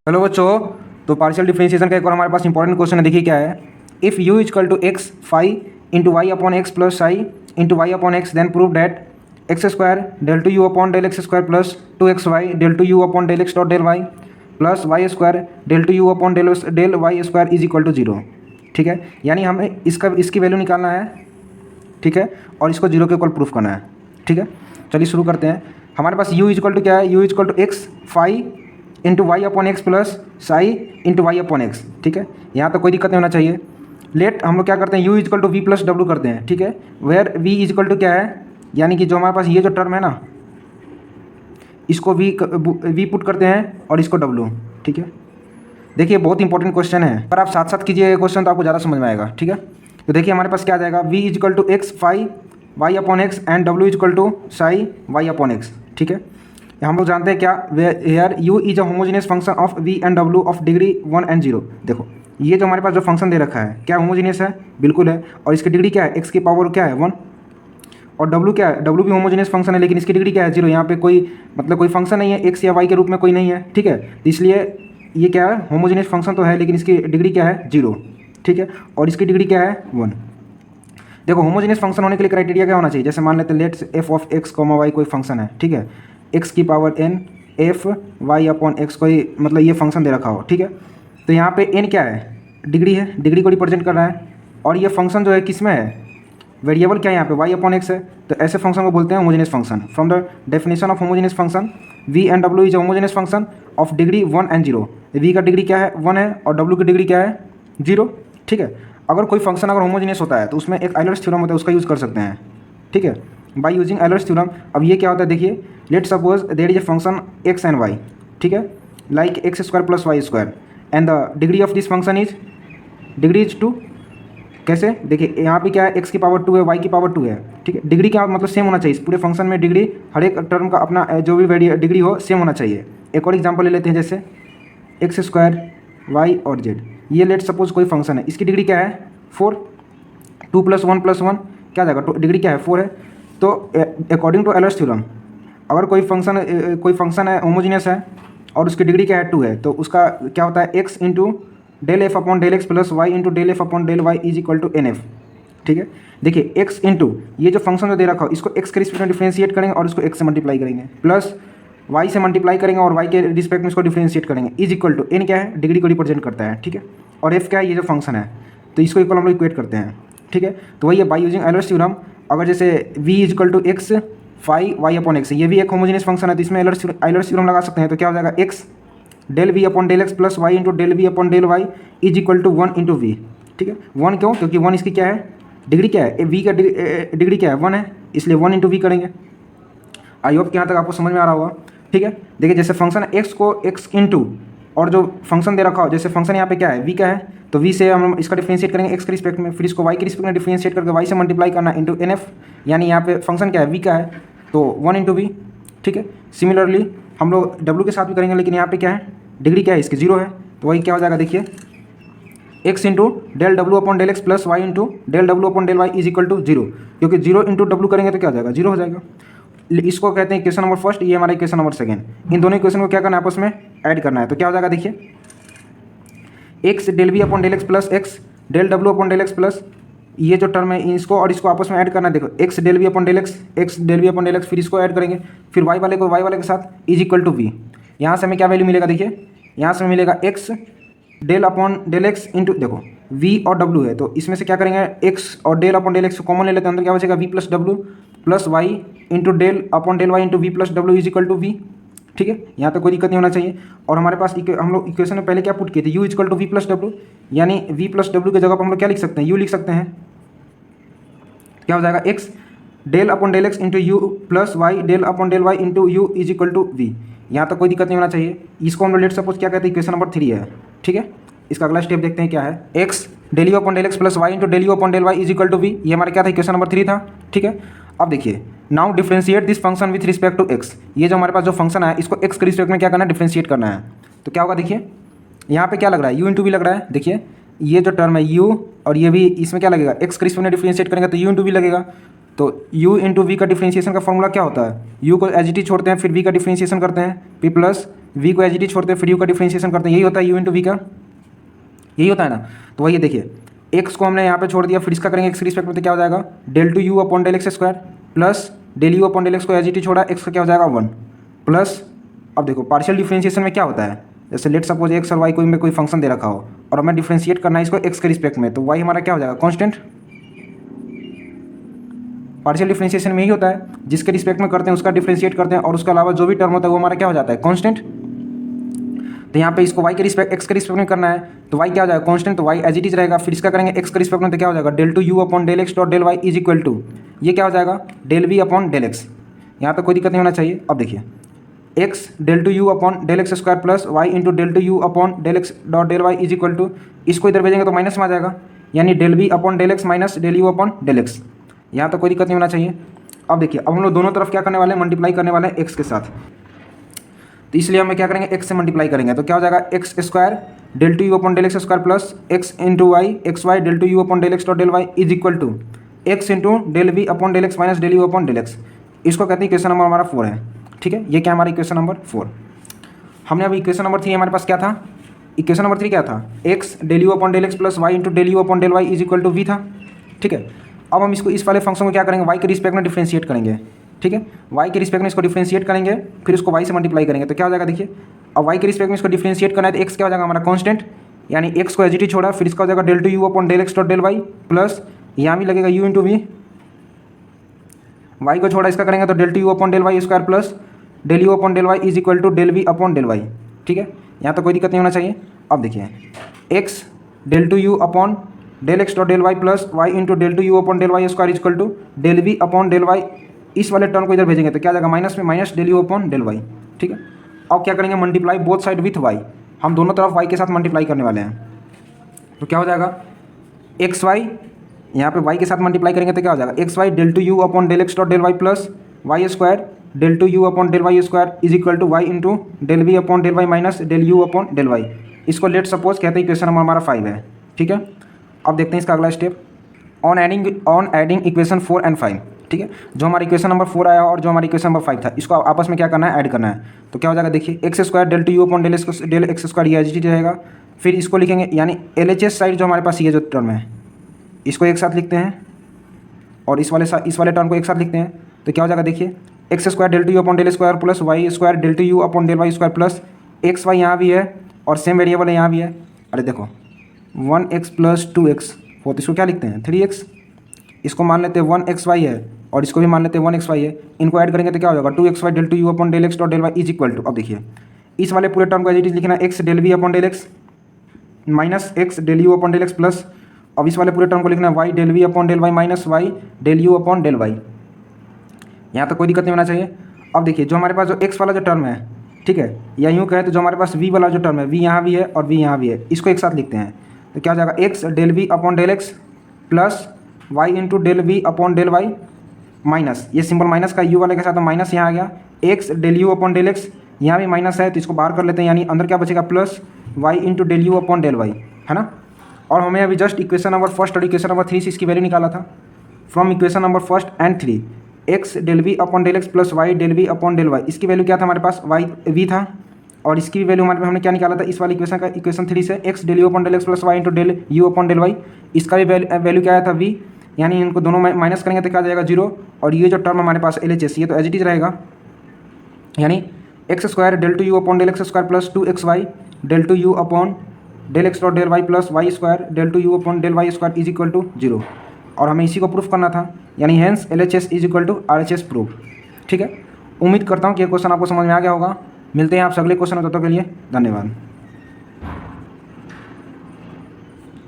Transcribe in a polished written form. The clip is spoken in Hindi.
हेलो बच्चों, तो पार्शियल डिफरेंशिएशन का एक और हमारे पास इंपॉर्टेंट क्वेश्चन है। देखिए क्या है। If u equal to x five into y upon x plus psi into y upon x then prove that x square del two u upon del x square plus two x y del two u upon del x dot del y plus y square del two u upon del y square is equal to zero. ठीक है, यानी हमें इसकी वैल्यू निकालना है। ठीक है, और इसको जीरो के इक्वल प्रूफ करना है। ठीक है, चलिए शुरू करते हैं। हमारे पास u इजकल टू क्या है, u equal to x five into y upon x plus psi into y upon x. ठीक है, यहाँ तो कोई दिक्कत नहीं होना चाहिए। लेट हम लोग क्या करते हैं, u equal to v plus डब्लू करते हैं। ठीक है, वेयर v इजकल टू क्या है, यानी कि जो हमारे पास ये जो टर्म है ना, इसको v पुट करते हैं और इसको w। ठीक है, देखिए बहुत इंपॉर्टेंट क्वेश्चन है, पर आप साथ साथ कीजिए क्वेश्चन तो आपको ज़्यादा समझ में आएगा। ठीक है, तो देखिए हमारे पास क्या आ जाएगा, v equal to x five y upon x and w equal to psi y upon x. ठीक है, हम लोग जानते हैं क्या, here u is a homogeneous function of v and w of degree 1 and 0। देखो ये जो हमारे पास जो फंक्शन दे रखा है क्या होमोजेनियस है, बिल्कुल है। और इसकी डिग्री क्या है, x की पावर क्या है 1, और w क्या है, w भी होमोजेनियस फंक्शन है लेकिन इसकी डिग्री क्या है 0। यहाँ पे कोई मतलब कोई फंक्शन नहीं है, x या y के रूप में कोई नहीं है। ठीक है, तो इसलिए ये क्या है, होमोजेनियस फंक्शन तो है लेकिन इसकी डिग्री क्या है 0। ठीक है, और इसकी डिग्री क्या है 1। देखो होमोजेनियस फंक्शन होने के लिए क्राइटेरिया क्या होना चाहिए, जैसे मान लेते हैं let's f of x comma y कोई फंक्शन है। ठीक है, एक्स की power n f y upon x कोई मतलब ये फंक्शन दे रखा हो। ठीक है, तो यहाँ पे n क्या है, डिग्री है, डिग्री को रिप्रेजेंट कर रहा है। और ये फंक्शन जो है किस में है, वेरिएबल क्या है यहाँ पे y अपॉन एक्स है। तो ऐसे फंक्शन को बोलते हैं homogeneous function. From the definition of homogeneous function v and w is homogeneous function of degree 1 and 0। v का डिग्री क्या है 1 है और w की डिग्री क्या है 0। ठीक है, अगर कोई फंक्शन अगर होमोजेनियस होता है तो उसमें एक आइलर्स थ्योरम होता है, उसका यूज़ कर सकते हैं। ठीक है, बाय यूजिंग आइलर्स थ्योरम। अब ये क्या होता है, देखिए let suppose there is a function x and y. ठीक है, like x square plus y square and the degree of this function is degree is 2। कैसे, देखिए यहाँ पे क्या है, एक्स की पावर 2 है, वाई की पावर 2 है। ठीक है, डिग्री क्या मतलब सेम होना चाहिए, पूरे फंक्शन में डिग्री हर एक टर्म का अपना जो भी डिग्री हो सेम होना चाहिए। एक और एग्जांपल ले लेते हैं, जैसे एक्स स्क्वायर वाई और जेड, ये लेट सपोज कोई फंक्शन है, इसकी डिग्री क्या है 4। 2 + 1 + 1 क्या जाएगा, डिग्री क्या है 4 है। तो अकॉर्डिंग टू एलर्स थ्योरम अगर कोई फंक्शन है होमोजीनियस है और उसकी डिग्री क्या है 2 है, तो उसका क्या होता है x into del f upon del x plus y into del f upon del y is equal to n f. ठीक है, देखिए एक्स इंटू ये जो फंक्शन जो दे रखा हो इसको एक्स के रिस्पेक्ट में डिफ्रेंशिएट करेंगे और इसको एक्स से मल्टीप्लाई करेंगे, प्लस वाई से मल्टीप्लाई करेंगे और वाई के रिस्पेक्ट में इसको डिफ्रेंशिएट करेंगे, इज इक्वल टू एन क्या है, डिग्री को रिप्रेजेंट करता है। ठीक है, और एफ क्या है, ये जो फंक्शन है, तो इसको इक्वल हम लोग इक्वेट करते हैं। ठीक है, तो वही है बाय यूजिंग एलर्स थ्योरम। अगर जैसे v equal to x five y upon x, ये भी एक होमोजेनियस फंक्शन है, तो इसमें एलर्स थ्योरम लगा सकते हैं। तो क्या हो जाएगा, x del v upon del x plus y into del v upon del y is equal to 1 into v. ठीक है, 1 क्यों, क्योंकि 1 इसकी क्या है, डिग्री क्या है, वी का डिग्री क्या है 1 है, इसलिए 1 इंटू वी करेंगे। आई होप कि यहाँ तक आपको समझ में आ रहा होगा। ठीक है, देखिए जैसे फंक्शन है एक्स को एक्स इंटू और जो फंक्शन दे रखा हो, जैसे फंक्शन यहाँ पे क्या है, वी का है, तो वी से हम इसका डिफरेंशिएट करेंगे एक्स के रिस्पेक्ट में, फिर इसको वाई के रिस्पेक्ट में डिफरेंशिएट करके वाई से मल्टीप्लाई करना इंटू एन एफ, यानी यहाँ पे फंक्शन क्या है वी का है, तो 1 इंटू वी। ठीक है, सिमिलरली हम लोग डब्ल्यू के साथ भी करेंगे, लेकिन यहाँ पे क्या है, डिग्री क्या है इसकी 0 है, तो वही क्या हो जाएगा, देखिए एक्स इंटू डेल डब्ल्यू upon del x plus y into del डब्ल्यू upon del y is equal to 0, क्योंकि 0 इंटू डब्ल्यू करेंगे तो क्या हो जाएगा, 0 हो जाएगा। इसको कहते हैं इक्वेशन नंबर फर्स्ट, ये हमारा इक्वेशन नंबर सेकंड। इन दोनों इक्वेशन को क्या करना है, आपस में ऐड करना है। तो क्या हो जाएगा, देखिए x del v upon del x plus x del डब्ल्यू अपॉन डेल एक्स प्लस ये जो टर्म है इसको और इसको आपस में ऐड करना है। देखो x del v upon del x del v upon del x, फिर इसको ऐड करेंगे, फिर वाई वाले को वाई वाले के साथ इज इक्वल टू वी। यहाँ से हमें क्या वैल्यू मिलेगा, देखिए यहाँ से हमें मिलेगा x del upon del x into, देखो v और w है, तो इसमें से क्या करेंगे, x और डेल अपॉन डेल एक्स को कॉमन ले लेते हैं, अंदर क्या बचेगा v plus W plus y into del upon del y into we plus W is equal to we. ठीक है, यहाँ तक कोई दिक्कत नहीं होना चाहिए। और हमारे पास हम लोग इक्वेशन में पहले क्या पुट किए थे, u equal to v plus डब्ल्यू, यानी v प्लस डब्ल्यू की जगह पर हम लोग क्या लिख सकते हैं, u लिख सकते हैं। क्या हो जाएगा, x del upon del x into u plus y del upon del y into u is equal to v. यहाँ तक कोई दिक्कत नहीं होना चाहिए। इसको हम लोग लेट सपोज क्या कहते हैं, इक्वेशन नंबर 3 है। ठीक है, इसका अगला स्टेप देखते हैं क्या है, x del u upon del x plus y into del u upon del y is equal to v. ये हमारा क्या था, इक्वेशन नंबर 3 था। ठीक है, अब देखिए now differentiate this function with respect to x. ये जो हमारे पास जो फंक्शन है इसको एक्स के रिस्पेक्ट में क्या करना है, डिफरेंशिएट करना है। तो क्या होगा, देखिए यहाँ पे क्या लग रहा है, यू इंटू वी लग रहा है। देखिए ये जो टर्म है यू और ये भी, इसमें क्या लगेगा, एक्स के रिस्पेक्ट में डिफरेंशिएट करेंगे तो यू इंटू वी लगेगा। तो u इंटू वी का डिफरेंशिएशन का फॉर्मूला क्या होता है, u को एज इट इज छोड़ते हैं, फिर v का डिफरेंशिएशन करते हैं, p प्लस वी को एज इट इज छोड़ते हैं, फिर यू का डिफ्रेंशिएशन करते हैं, यही होता है यू इंटू वी का, यही होता है ना। तो वही देखिए एक्स को हमने यहाँ पे छोड़ दिया, फिर इसका करेंगे एक्स के रिस्पेक्ट में, तो क्या हो जाएगा del two u upon del x square plus del u upon del x को एज इट इज छोड़ा, एक्स का क्या हो जाएगा 1 प्लस, अब देखो पार्शियल डिफरेंशिएशन में क्या होता है, जैसे लेट सपोज एक्स और वाई कोई में कोई फंक्शन दे रखा हो और हमें डिफरेंशिएट करना है इसको एक्स के रिस्पेक्ट में, तो वाई हमारा क्या हो जाएगा कांस्टेंट। पार्शियल डिफरेंशिएशन में ही होता है, जिसके रिस्पेक्ट में करते हैं उसका डिफरेंशिएट करते हैं और उसके अलावा जो भी टर्म होता है वो हमारा क्या हो जाता है कांस्टेंट। तो यहाँ पे इसको वाई के रिस्पेक्ट एक्स के रिस्पेक्ट में करना है, तो वाई क्या हो जाएगा कांस्टेंट, तो वाई एज इट इज रहेगा, फिर इसका करेंगे एक्स के रिस्पेक्ट में, तो क्या हो जाएगा del two u upon del x dot del y is equal to, ये क्या हो जाएगा del v upon del x. यहाँ पे कोई दिक्कत नहीं होना चाहिए। अब देखिए x del two u upon del x square plus y into del two u upon del x dot del y is equal to, इसको इधर भेजेंगे तो माइनस में आ जाएगा, यानी del v upon del x minus del u upon del x. यहाँ तो कोई दिक्कत नहीं होना चाहिए। अब देखिए अब हम लोग दोनों तरफ क्या करने वाले हैं, मल्टीप्लाई करने वाले हैं एक्स के साथ, तो इसलिए हमें क्या करेंगे एक्स से मल्टीप्लाई करेंगे, तो क्या हो जाएगा x square del two u upon del x square plus x into y x y del two u upon del x dot del y is equal to x into del v upon del x minus del u upon del x. इसको कहते हैं इक्वेशन नंबर हमारा 4 है, ठीक है। ये क्या हमारा इक्वेशन नंबर 4। हमने अभी इक्वेशन नंबर 3 हमारे पास क्या था, इक्वेशन नंबर 3 क्या था, x del u upon del x plus y into del u upon del y is equal to v था, ठीक है। अब हम इसको इस वाले फंक्शन को क्या करेंगे वाई के रिस्पेक्ट में डिफरेंशिएट करेंगे, ठीक है। वाई के रिस्पेक्ट में इसको डिफरेंशिएट करेंगे, फिर इसको वाई से मल्टीप्लाई करेंगे, तो क्या हो जाएगा देखिए, अब वाई के रिस्पेक्ट में इसको डिफरेंशिएट करना है तो एक्स क्या हो जाएगा हमारा कांस्टेंट, यानी एक्स को एज इट इज छोड़ा, फिर इसका हो जाएगा del two u upon del x dot del y plus यहाँ भी लगेगा यू इंटू वी, वाई को छोड़ा इसका करेंगे तो del two u upon del y square plus del u upon del y is equal to del v upon del y, ठीक है। यहाँ तो कोई दिक्कत नहीं होना चाहिए। अब देखिए x del two u upon del x dot del y plus y into del two u upon del y square equal to del v upon del y, इस वाले टर्म को इधर भेजेंगे तो क्या जाएगा माइनस में minus del u upon del y, ठीक है। अब क्या करेंगे multiply both side with y, हम दोनों तरफ वाई के साथ मल्टीप्लाई करने वाले हैं, तो क्या हो जाएगा एक्स वाई, यहाँ पे वाई के साथ मल्टीप्लाई करेंगे तो क्या हो जाएगा x y del two u upon del x dot del y plus y square del two u upon del y square is equal to y into del v upon del y minus del u upon del y. इसको लेट सपोज कहते हैं इक्वेशन नंबर हमारा 5 है, ठीक है। अब देखते हैं इसका अगला step, on adding equation 4 and 5, ठीक है। जो हमारा इक्वेशन नंबर 4 आया और जो हमारा इक्वेशन नंबर 5 था, इसको आपस में क्या करना है ऐड करना है, तो क्या हो जाएगा देखिए x square del two u upon del x square ये एज इट इज रहेगा, फिर इसको लिखेंगे यानी LHS साइड जो हमारे पास ये जो टर्म है इसको एक साथ लिखते हैं और इस वाले टर्म को एक साथ लिखते हैं, तो क्या हो जाएगा देखिए x square del two u upon del square plus y square del two u upon del y square plus x y यहाँ भी है और सेम वेरिएबल है यहाँ भी है, अरे देखो 1x प्लस 2x हो, तो इसको क्या लिखते हैं 3x, इसको मान लेते हैं 1xy है और इसको भी मान लेते हैं 1xy है, इनको ऐड करेंगे तो क्या हो जाएगा 2xy del two u upon del x dot del y is equal to, अब देखिए इस वाले पूरे टर्म को एज इट इज लिखना है x del v upon del x minus x del u upon del x plus, अब इस वाले पूरे टर्म को लिखना है y del v upon del y minus y del u upon del y. यहाँ तक कोई दिक्कत नहीं होना चाहिए। अब देखिए जो हमारे पास जो एक्स वाला जो टर्म है, ठीक है, या यूँ कहें तो जो हमारे पास वी वाला जो टर्म है, वी यहाँ भी है और वी यहाँ भी है, इसको एक साथ लिखते हैं, तो क्या हो जाएगा x del v upon del x plus y into del v upon del y minus, ये सिंपल माइनस का यू वाले के साथ तो माइनस यहाँ आ गया, x del u upon del x यहाँ भी माइनस है तो इसको बाहर कर लेते हैं, यानी अंदर क्या बचेगा plus y into del u upon del y, है ना। और हमें अभी जस्ट इक्वेशन नंबर 1 और इक्वेशन नंबर 3 से इसकी वैल्यू निकाला था, from equation number 1 and 3 x del v upon del x plus y del v upon del y, इसकी वैल्यू क्या था हमारे पास वाई वी था, और इसकी वैल्यू हमारे हमने क्या निकाला था इस वाली इक्वेशन का इक्वेशन 3 से x del u upon del x plus y into del u upon del y, इसका भी वैल्यू क्या आया था वी, यानी इनको दोनों माइनस करेंगे तो क्या जाएगा 0, और ये जो टर्म हमारे पास LHS ये तो एज इट इज रहेगा, यानी x square del two u upon del x square plus 2xy del two u upon del x dot del y plus y square del two u upon del y square is equal to 0, और हमें इसी को प्रूफ करना था, यानी hence LHS is equal to RHS proof, ठीक है। उम्मीद करता हूँ कि ये क्वेश्चन आपको समझ में आ गया होगा। मिलते हैं आपसे अगले क्वेश्चन में, तब तक के लिए धन्यवाद।